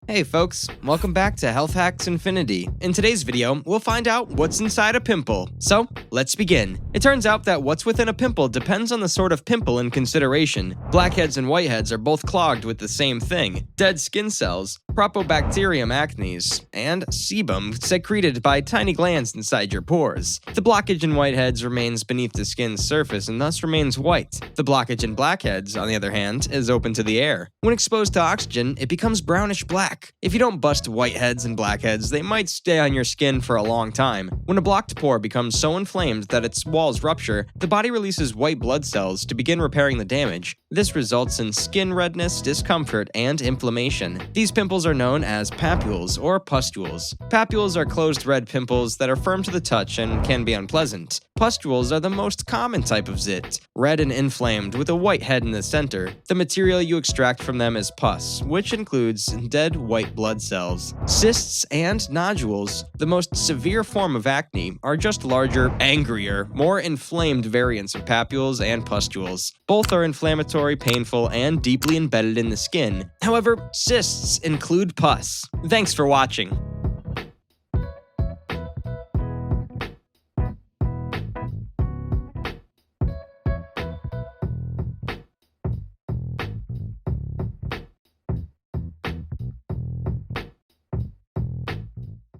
Hey folks, welcome back to Health Hacks Infinity. In today's video, we'll find out what's inside a pimple. So, let's begin. It turns out that what's within a pimple depends on the sort of pimple in consideration. Blackheads and whiteheads are both clogged with the same thing: dead skin cells, Propobacterium acnes, and sebum secreted by tiny glands inside your pores. The blockage in whiteheads remains beneath the skin's surface and thus remains white. The blockage in blackheads, on the other hand, is open to the air. When exposed to oxygen, it becomes brownish-black. If you don't bust whiteheads and blackheads, they might stay on your skin for a long time. When a blocked pore becomes so inflamed that its walls rupture, the body releases white blood cells to begin repairing the damage. This results in skin redness, discomfort, and inflammation. These pimples are known as papules or pustules. Papules are closed red pimples that are firm to the touch and can be unpleasant. Pustules are the most common type of zit, red and inflamed with a white head in the center. The material you extract from them is pus, which includes dead white blood cells. Cysts and nodules, the most severe form of acne, are just larger, angrier, more inflamed variants of papules and pustules. Both are inflammatory, painful, and deeply embedded in the skin. However, cysts include pus. Thanks for watching.